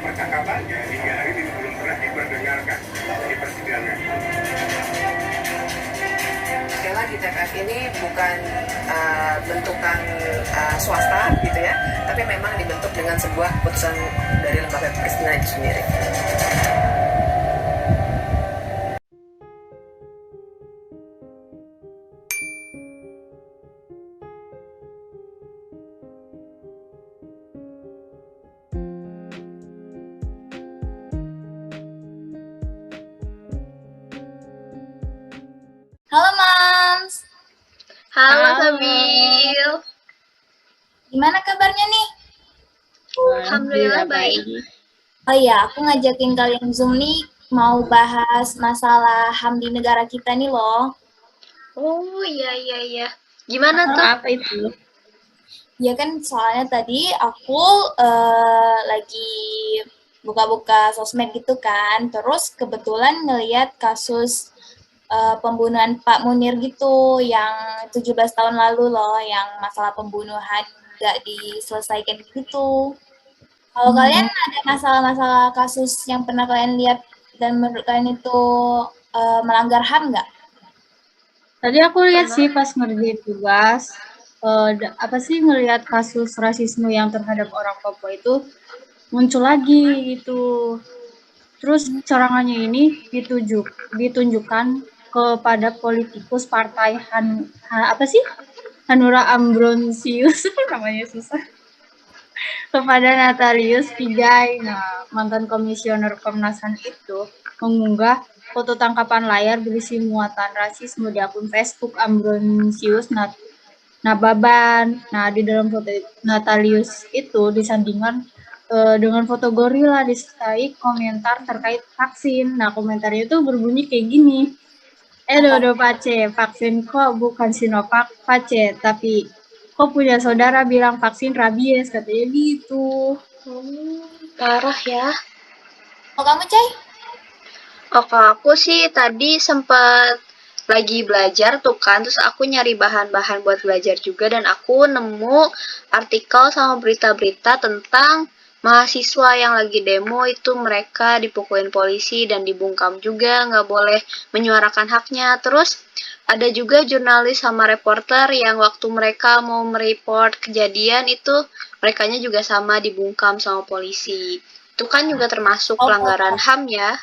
percakapannya hingga hari ini belum pernah diperdengarkan di persidangan. Sekali lagi TPF ini bukan bentukan swasta gitu ya, tapi memang dibentuk dengan sebuah keputusan dari lembaga kepresidenan itu sendiri. Halo Mams, Halo Sabil. gimana kabarnya nih? Alhamdulillah baik. Oh iya, aku ngajakin kalian Zoom nih mau bahas masalah HAM di negara kita nih loh. Oh iya. Gimana tuh? Apa itu? Ya kan soalnya tadi aku lagi buka-buka sosmed gitu kan, terus kebetulan ngeliat kasus pembunuhan Pak Munir gitu yang 17 tahun lalu loh, yang masalah pembunuhan nggak diselesaikan gitu. Kalau kalian ada masalah-masalah kasus yang pernah kalian lihat dan menurut kalian itu melanggar HAM nggak? Tadi aku lihat sih pas ngerjain tugas, ngelihat kasus rasisme yang terhadap orang Papua itu muncul lagi gitu. Terus serangannya ini ditunjukkan kepada politikus partai Hanura Ambrosius, namanya susah. Kepada Natalius Pigai, mantan komisioner Komnas HAM itu mengunggah foto tangkapan layar berisi muatan rasisme di akun Facebook Ambrosius Nababan. Nah, di dalam foto Natalius itu disandingkan dengan foto gorila disertai komentar terkait vaksin. Nah, komentarnya itu berbunyi kayak gini. Dodo Pace, vaksin kok bukan Sinovac Pace, tapi kok punya saudara bilang vaksin rabies, katanya gitu. Parah ya. Kalau kamu, Cai? Kalau aku sih tadi sempat lagi belajar tuh kan, terus aku nyari bahan-bahan buat belajar juga dan aku nemu artikel sama berita-berita tentang mahasiswa yang lagi demo itu mereka dipukulin polisi dan dibungkam juga, nggak boleh menyuarakan haknya. Terus ada juga jurnalis sama reporter yang waktu mereka mau mereport kejadian itu merekanya juga sama dibungkam sama polisi. Itu kan juga termasuk pelanggaran HAM ya.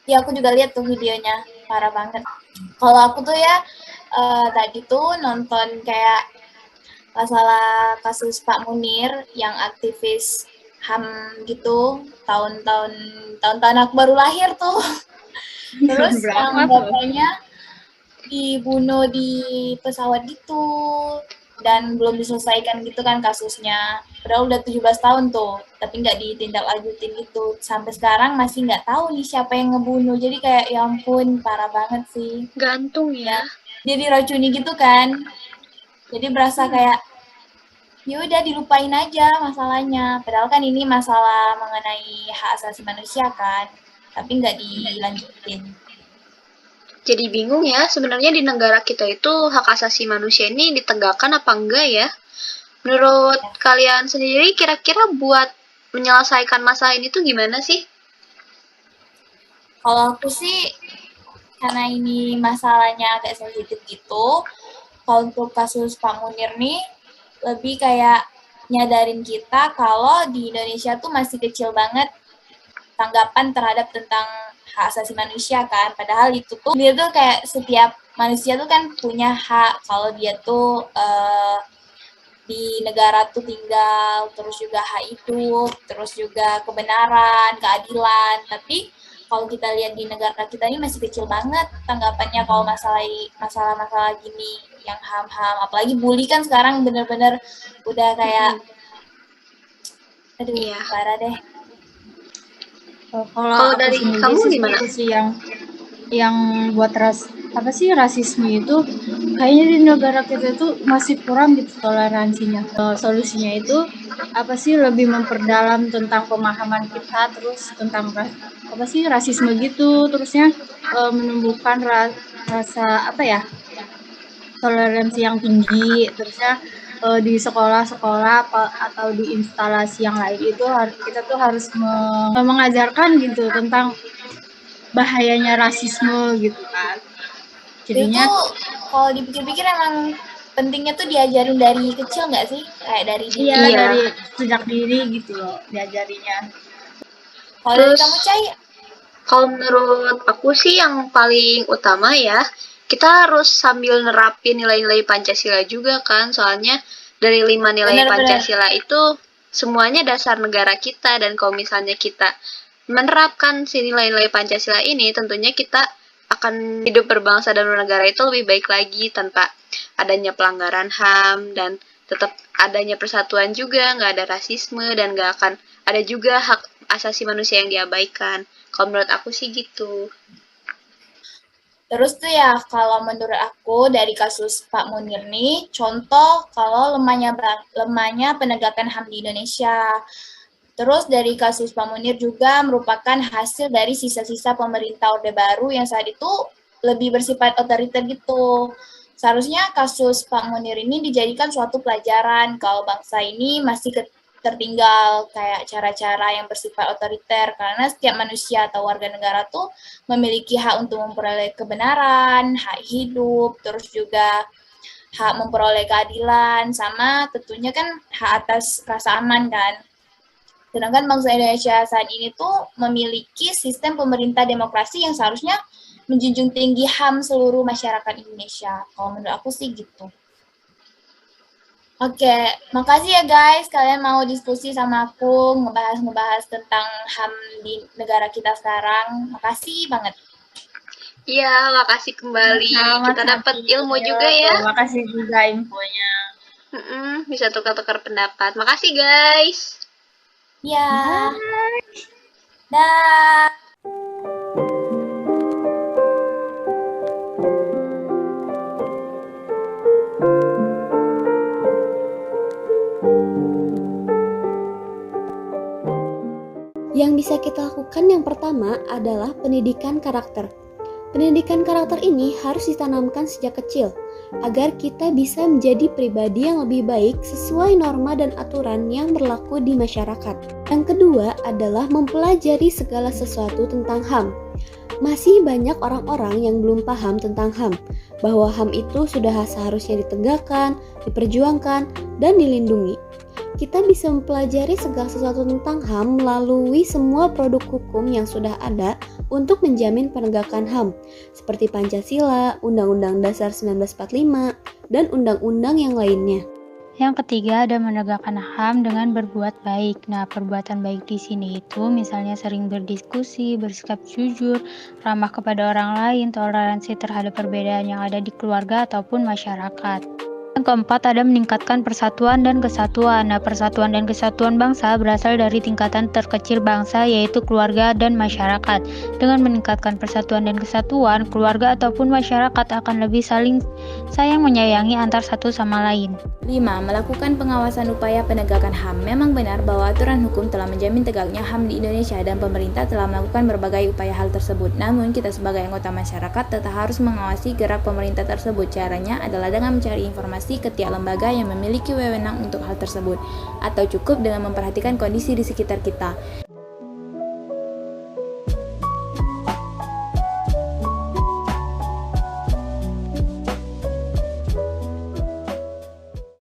Ya, aku juga lihat tuh videonya, parah banget. Kalau aku tuh ya tadi tuh nonton kayak masalah kasus Pak Munir yang aktivis HAM gitu, tahun-tahun aku baru lahir tuh. Terus yang bapaknya dibunuh di pesawat gitu dan belum diselesaikan gitu kan kasusnya. Padahal udah 17 tahun tuh, tapi nggak ditindaklanjutin gitu. Sampai sekarang masih nggak tahu nih siapa yang ngebunuh. Jadi kayak ya ampun, parah banget sih. Gantung ya. Dia diracuni gitu kan. Jadi berasa kayak ya udah dilupain aja masalahnya. Padahal kan ini masalah mengenai hak asasi manusia kan, tapi nggak dilanjutin. Jadi bingung ya, sebenarnya di negara kita itu hak asasi manusia ini ditegakkan apa enggak ya? Menurut kalian sendiri kira-kira buat menyelesaikan masalah ini tuh gimana sih? Kalau aku sih, karena ini masalahnya agak sensitif gitu, kalau untuk kasus Pak Munir nih, lebih kayak nyadarin kita kalau di Indonesia tuh masih kecil banget tanggapan terhadap tentang hak asasi manusia kan. Padahal itu tuh, dia tuh kayak setiap manusia tuh kan punya hak kalau dia tuh di negara tuh tinggal, terus juga hak hidup, terus juga kebenaran, keadilan. Tapi kalau kita lihat di negara kita ini masih kecil banget tanggapannya kalau masalah-masalah gini yang HAM-HAM, apalagi bully kan sekarang bener-bener udah kayak aduh parah deh. Kalau dari kamu gimana? Sih yang buat rasisme itu kayaknya di negara kita itu masih kurang gitu toleransinya. Solusinya itu lebih memperdalam tentang pemahaman kita, terus tentang rasisme gitu, terusnya menumbuhkan rasa toleransi yang tinggi, terusnya di sekolah-sekolah atau di instalasi yang lain itu kita tuh harus mengajarkan gitu tentang bahayanya rasisme gitu kan. Itu Jadinya kalau dipikir-pikir emang pentingnya tuh diajarin dari kecil nggak sih? Kayak dari dini. iya Iya. dari sejak dini gitu loh diajarinya. Kalau dari Terus- kamu, Cai, Kalau menurut aku sih yang paling utama ya, kita harus sambil nerapin nilai-nilai Pancasila juga kan, soalnya dari 5 nilai Benar-benar. Pancasila itu semuanya dasar negara kita, dan kalau misalnya kita menerapkan si nilai-nilai Pancasila ini, tentunya kita akan hidup berbangsa dan bernegara itu lebih baik lagi tanpa adanya pelanggaran HAM, dan tetap adanya persatuan juga, nggak ada rasisme, dan nggak akan ada juga hak asasi manusia yang diabaikan. Kalau menurut aku sih gitu. terus tuh ya kalau menurut aku dari kasus Pak Munir nih, contoh kalau lemahnya penegakan HAM di Indonesia. Terus dari kasus Pak Munir juga merupakan hasil dari sisa-sisa pemerintah Orde Baru yang saat itu lebih bersifat otoriter gitu. Seharusnya kasus Pak Munir ini dijadikan suatu pelajaran kalau bangsa ini masih tertinggal kayak cara-cara yang bersifat otoriter, karena setiap manusia atau warga negara tuh memiliki hak untuk memperoleh kebenaran, hak hidup, terus juga hak memperoleh keadilan, sama tentunya kan hak atas rasa aman kan. Sedangkan bangsa Indonesia saat ini tuh memiliki sistem pemerintah demokrasi yang seharusnya menjunjung tinggi HAM seluruh masyarakat Indonesia. Kalau menurut aku sih gitu. Oke, makasih ya guys, kalian mau diskusi sama aku, ngebahas tentang HAM di negara kita sekarang. Makasih banget. Iya, makasih kembali. Kita dapat ilmu juga ya. Makasih juga infonya. Bisa tukar-tukar pendapat. Makasih guys. Ya. Dah. Yang bisa kita lakukan yang pertama adalah pendidikan karakter. Pendidikan karakter ini harus ditanamkan sejak kecil, agar kita bisa menjadi pribadi yang lebih baik sesuai norma dan aturan yang berlaku di masyarakat. Yang kedua adalah mempelajari segala sesuatu tentang HAM. Masih banyak orang-orang yang belum paham tentang HAM, bahwa HAM itu sudah seharusnya ditegakkan, diperjuangkan, dan dilindungi. Kita bisa mempelajari segala sesuatu tentang HAM melalui semua produk hukum yang sudah ada untuk menjamin penegakan HAM, seperti Pancasila, Undang-Undang Dasar 1945, dan undang-undang yang lainnya. Yang ketiga ada menegakkan HAM dengan berbuat baik. Nah, perbuatan baik di sini itu misalnya sering berdiskusi, bersikap jujur, ramah kepada orang lain, toleransi terhadap perbedaan yang ada di keluarga ataupun masyarakat. Yang keempat ada meningkatkan persatuan dan kesatuan. Nah, persatuan dan kesatuan bangsa berasal dari tingkatan terkecil bangsa, yaitu keluarga dan masyarakat. Dengan meningkatkan persatuan dan kesatuan, keluarga ataupun masyarakat akan lebih saling sayang menyayangi antar satu sama lain. 5. Melakukan pengawasan upaya penegakan HAM. Memang benar bahwa aturan hukum telah menjamin tegaknya HAM di Indonesia dan pemerintah telah melakukan berbagai upaya hal tersebut. Namun, kita sebagai anggota masyarakat tetap harus mengawasi gerak pemerintah tersebut. Caranya adalah dengan mencari informasi ke tiap lembaga yang memiliki wewenang untuk hal tersebut, atau cukup dengan memperhatikan kondisi di sekitar kita.